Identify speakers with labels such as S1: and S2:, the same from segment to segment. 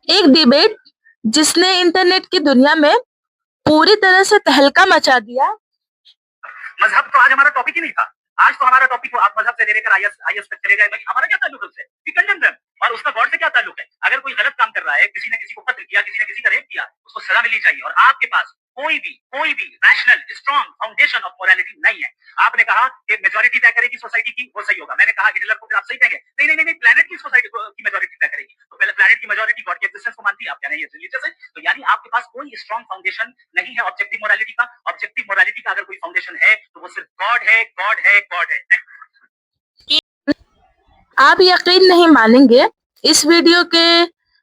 S1: एक डिबेट जिसने इंटरनेट की दुनिया में पूरी तरह से तहलका मचा दिया।
S2: मजहब तो आज हमारा टॉपिक ही नहीं था। आज तो हमारा टॉपिक हो, आप मजहब से लेकर आईएस तक चले गए, भाई हमारा क्या ताल्लुक है उससे? We condemn them. और उसका गॉड से क्या ताल्लुक है? अगर कोई गलत काम कर रहा है, किसी ने किसी को कत्ल किया, किसी ने किसी का रेप किया, उसको सजा मिलनी चाहिए। और आपके पास कोई भी rational strong foundation of morality नहीं है। आपने कहा कि मेजोरिटी तय करेगी सोसाइटी की, वो सही होगा। मैंने कहा हिटलर को, फिर आप सही कहेंगे नहीं नहीं नहीं, प्लेनेट की सोसाइटी की मेजोरिटी तय करेगी। तो पहले प्लेनेट की मेजोरिटी गॉड के एग्जिस्टेंस को मानती है, आप कह रहे हैं ये रिलीजियस है। तो यानी आपके पास कोई स्ट्रॉन्ग फाउंडेशन नहीं है ऑब्जेक्टिव मोरालिटी का। ऑब्जेक्टिव मोरालिटी का अगर कोई फाउंडेशन है तो वो सिर्फ गॉड है, गॉड है, गॉड है।
S1: आप यकीन नहीं मानेंगे, इस वीडियो के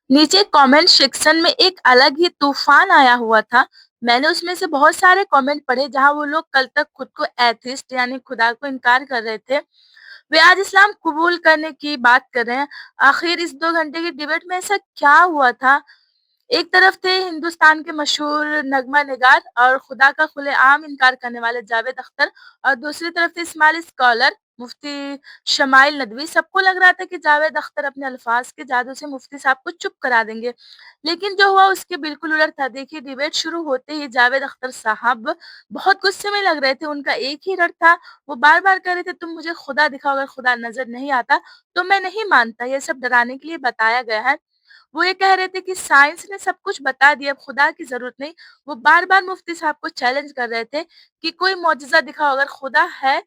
S1: नीचे कमेंट सेक्शन में एक अलग ही तूफान आया हुआ था। मैंने उसमें से बहुत सारे कमेंट पढ़े जहां वो लोग कल तक खुद को एथिस्ट यानी खुदा को इनकार कर रहे थे, वे आज इस्लाम कबूल करने की बात कर रहे हैं। आखिर इस 2 घंटे की डिबेट में ऐसा क्या हुआ था? एक तरफ थे हिंदुस्तान के मशहूर नगमा निगार और खुदा का खुलेआम इनकार करने वाले जावेद अख्तर, और दूसरी तरफ थे इस्माइली स्कॉलर मुफ्ती शमाइल नदवी। सबको लग रहा था कि जावेद अख्तर अपने अल्फाज के जादू से मुफ्ती साहब को चुप करा देंगे, लेकिन जो हुआ उसके बिल्कुल उलट था। देखिए, डिबेट शुरू होते ही जावेद अख्तर साहब बहुत गुस्से में लग रहे थे। उनका एक ही रट था, वो बार बार कह रहे थे तुम मुझे खुदा दिखाओ, अगर खुदा नजर नहीं आता तो मैं नहीं मानता, ये सब डराने के लिए बताया गया है। वो ये कह रहे थे कि साइंस ने सब कुछ बता दिया, अब खुदा की ज़रूरत नहीं। वो बार-बार मुफ्ती साहब को चैलेंज कर रहे थे कि कोई मौजज़ा दिखाओ, अगर खुदा है।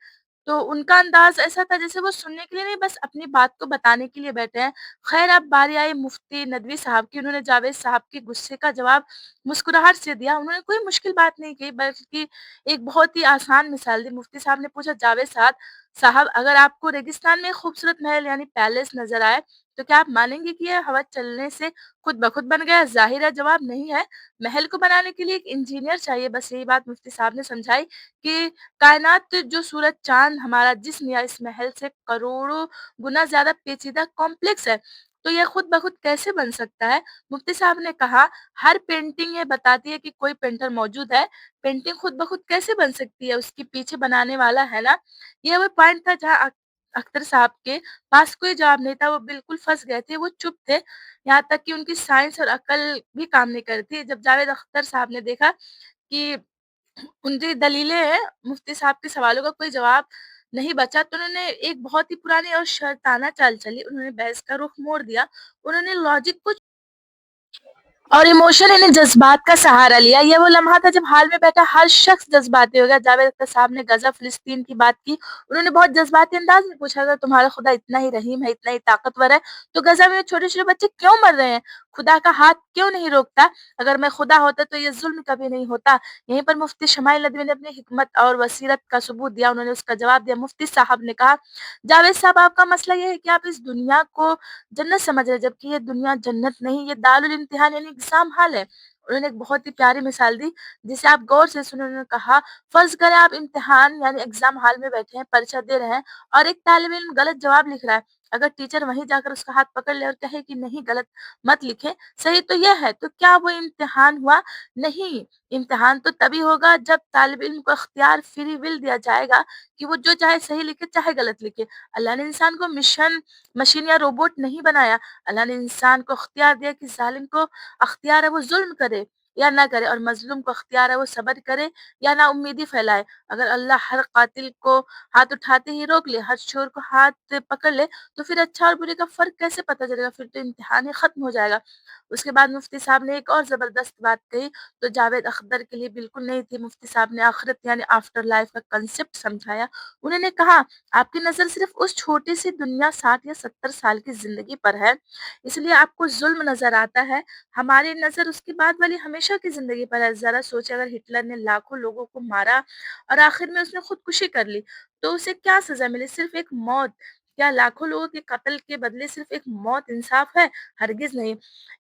S1: तो उनका अंदाज़ ऐसा था जैसे वो सुनने के लिए नहीं, बस अपनी बात को बताने के लिए बैठे हैं। ख़ैर, अब बारी आई मुफ्ती नदवी साहब की। उन्होंने जावेद साहब के गुस्से का जवाब मुस्कुराहट से दिया। उन्होंने कोई मुश्किल बात नहीं कही, बल्कि एक बहुत ही आसान मिसाल दी। मुफ्ती साहब ने पूछा, जावेद साहब, अगर आपको रेगिस्तान में खूबसूरत महल यानी पैलेस नज़र आए, तो क्या आप मानेंगे कि यह हवा चलने से खुद ब खुद बन गया? ज़ाहिर है जवाब नहीं है। महल को बनाने के लिए एक इंजीनियर चाहिए। बस यही बात मुफ्ती साहब ने समझाई कि कायनात, जो सूरज, चाँद, हमारा जिस्म या इस महल से करोड़ों गुना ज़्यादा पेचीदा कॉम्प्लेक्स है। तो यह खुद ब खुद कैसे बन सकता है? मुफ्ती साहब ने कहा, हर पेंटिंग ये बताती है कि कोई पेंटर मौजूद है। पेंटिंग खुद ब खुद कैसे बन सकती है? उसके पीछे बनाने वाला है ना? ये वो पॉइंट था जहाँ अख्तर साहब के पास कोई जवाब नहीं था। वो बिल्कुल फँस गए थे, वो चुप थे। यहाँ तक कि उनकी साइंस और अकल भी काम नहीं कर रही थी। जब जावेद अख्तर साहब ने देखा कि उनकी दलीलें हैं, मुफ्ती साहब के सवालों का कोई जवाब नहीं बचा, तो उन्होंने एक बहुत ही पुरानी और शैताना चाल चली। उन्होंने बहस का रुख मोड़ दिया। उन्होंने लॉजिक को और इमोशन यानी जज़्बात का सहारा लिया। ये वो लम्हा था जब हॉल में बैठा हर शख्स जज़्बाती हो गया। जावेद अख्तर साहब ने गज़ा फ़िलिस्तीन की बात की। उन्होंने बहुत जज़्बाती अंदाज़ में पूछा, अगर तुम्हारा खुदा इतना ही रहीम है, इतना ही ताकतवर है, तो गज़ा में छोटे-छोटे बच्चे क्यों मर रहे हैं? खुदा का हाथ क्यों नहीं रोकता? अगर मैं खुदा होता तो ये ज़ुल्म कभी नहीं होता। यहीं पर मुफ्ती शमाइल नदवी ने अपनी हिकमत और बसीरत का सबूत दिया। उन्होंने उसका जवाब दिया। मुफ्ती साहब ने कहा, जावेद साहब, आपका मसला ये है कि आप इस दुनिया को जन्नत समझ रहे हैं, जबकि ये दुनिया जन्नत नहीं, ये दारुल इम्तिहान यानी एग्ज़ाम हॉल है। उन्होंने एक बहुत ही प्यारी मिसाल दी, जिसे आप गौर से सुनें। उन्होंने कहा, फ़र्ज़ करें आप इम्तिहान यानी एग्ज़ाम हॉल में बैठे हैं, परीक्षा दे रहे हैं और एक तालिब इल्म गलत जवाब लिख रहा है। अगर टीचर वहीं जाकर उसका हाथ पकड़ ले और कहे कि नहीं, गलत मत लिखें, सही तो यह है, तो क्या वो इम्तिहान हुआ? नहीं, इम्तिहान तो तभी होगा जब तालिब इल्म को इख्तियार, फ्री विल दिया जाएगा कि वो जो चाहे सही लिखे, चाहे गलत लिखे। अल्लाह ने इंसान को मशीन या रोबोट नहीं बनाया। अल्लाह ने इंसान को अख्तियार दिया कि ज़ालिम को अख्तियार है वो ज़ुल्म करे या ना करे, और मज़लूम को अख्तियार है वो सब्र करे या नाउम्मीदी फैलाए। अगर अल्लाह हर कातिल को हाथ उठाते ही रोक ले, हर चोर को हाथ पकड़ ले, तो फिर अच्छा और बुरे का फ़र्क कैसे पता चलेगा? फिर तो इम्तिहान ही ख़त्म हो जाएगा। उसके बाद मुफ्ती साहब ने एक और ज़बरदस्त बात कही, तो जावेद अख्तर के लिए बिल्कुल नहीं थी। मुफ्ती साहब ने आखिरत यानी आफ्टर लाइफ़ का कांसेप्ट समझाया। उन्होंने कहा, आपकी नज़र सिर्फ़ उस छोटी-सी दुनिया 60 या 70 साल की ज़िंदगी पर है, इसलिए आपको ज़ुल्म नज़र आता है। हमारी नज़र उसके बाद वाली हमेशा की ज़िंदगी पर है। ज़रा सोचिए, अगर हिटलर ने लाखों लोगों को मारा और आखिर में उसने खुदकुशी कर ली, तो उसे क्या सज़ा मिली? सिर्फ़ एक मौत। क्या लाखों लोगों के कत्ल के बदले सिर्फ़ एक मौत इंसाफ़ है? हरगिज़ नहीं।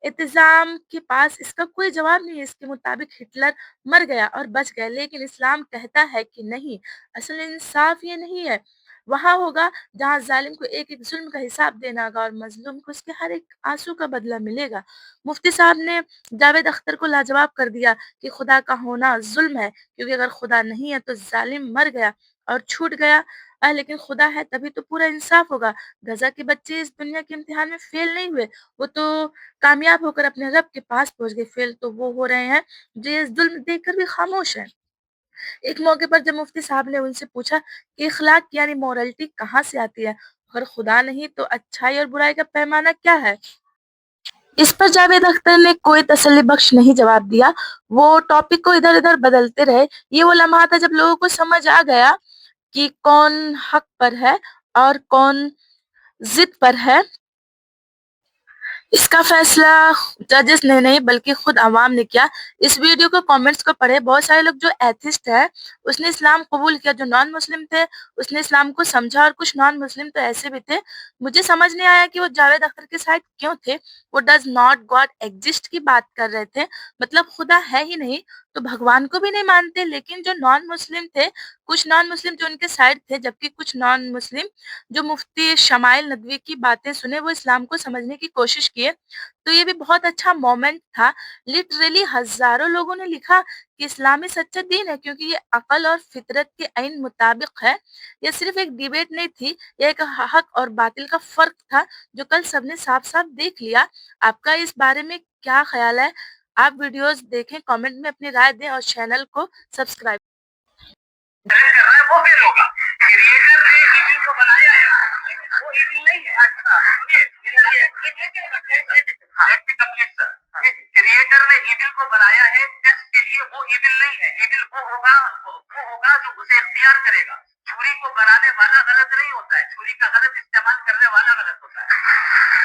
S1: इंतज़ाम के पास इसका कोई जवाब नहीं है। इसके मुताबिक हिटलर मर गया और बच गया, लेकिन इस्लाम कहता है कि नहीं, असल इंसाफ़ ये नहीं है। वहाँ होगा जहाँ ज़ालिम को एक-एक ज़ुल्म का हिसाब देना होगा और मज़लूम को उसके हर एक आँसू का बदला मिलेगा। मुफ्ती साहब ने जावेद अख्तर को लाजवाब कर दिया कि खुदा का होना ज़ुल्म है, क्योंकि अगर खुदा नहीं है तो ज़ालिम मर गया। اور چھوٹ گیا، لیکن خدا ہے تبھی تو پورا انصاف ہوگا۔ غزہ کے بچے اس دنیا کے امتحان میں فیل نہیں ہوئے، وہ تو کامیاب ہو کر اپنے رب کے پاس پہنچ گئے۔ فیل تو وہ ہو رہے ہیں جو اس ظلم دیکھ کر بھی خاموش ہیں۔ ایک موقع پر جب مفتی صاحب نے ان سے پوچھا کہ اخلاق یعنی مورالٹی کہاں سے آتی ہے؟ اگر خدا نہیں تو اچھائی اور برائی کا پیمانہ کیا ہے؟ اس پر جاوید اختر نے کوئی تسلی بخش نہیں جواب دیا، وہ ٹاپک کو ادھر ادھر بدلتے رہے۔ یہ وہ لمحہ تھا جب لوگوں کو سمجھ آ گیا کہ کون حق پر ہے اور کون ضد پر ہے۔ اس کا فیصلہ ججز نے نہیں بلکہ خود عوام نے کیا۔ اس ویڈیو کو کامنٹس کو پڑھے، بہت سارے لوگ جو ایتھسٹ ہے اس نے اسلام قبول کیا، جو نان مسلم تھے اس نے اسلام کو سمجھا، اور کچھ نان مسلم تو ایسے بھی تھے۔ مجھے سمجھ نہیں آیا کہ وہ جاوید اختر کے سائڈ کیوں تھے۔ وہ ڈز ناٹ گاڈ ایگزسٹ کی بات کر رہے تھے، مطلب خدا ہے ہی نہیں تو بھگوان کو بھی نہیں مانتے۔ لیکن جو نان مسلم تھے، کچھ نان مسلم جو ان کے سائڈ تھے، جبکہ کچھ نان مسلم جو مفتی شمائل ندوی کی باتیں سنے وہ اسلام کو سمجھنے کی کوشش کیے۔ تو یہ بھی بہت اچھا مومنٹ تھا۔ لٹرلی ہزاروں لوگوں نے لکھا کہ اسلام ہی سچا دین ہے کیونکہ یہ عقل اور فطرت کے عین مطابق ہے۔ یہ صرف ایک ڈیبیٹ نہیں تھی، یہ ایک حق اور باطل کا فرق تھا جو کل سب نے صاف صاف دیکھ لیا۔ آپ کا اس بارے میں کیا خیال ہے؟ آپ ویڈیوز دیکھیں، کامنٹ میں اپنی رائے دیں اور چینل کو سبسکرائب
S2: کر رہا ہے وہ فیل ہوگا۔ کریٹر نے ایون کو بنایا ہے، وہ ایون نہیں ہے۔ اچھا کریٹر نے ایون کو بنایا ہے ٹیسٹ کے لیے، وہ ایون نہیں ہے۔ ایون وہ ہوگا جو اسے اختیار کرے گا۔ چھری کو بنانے والا غلط نہیں ہوتا ہے، چھری کا غلط استعمال کرنے والا غلط ہوتا ہے۔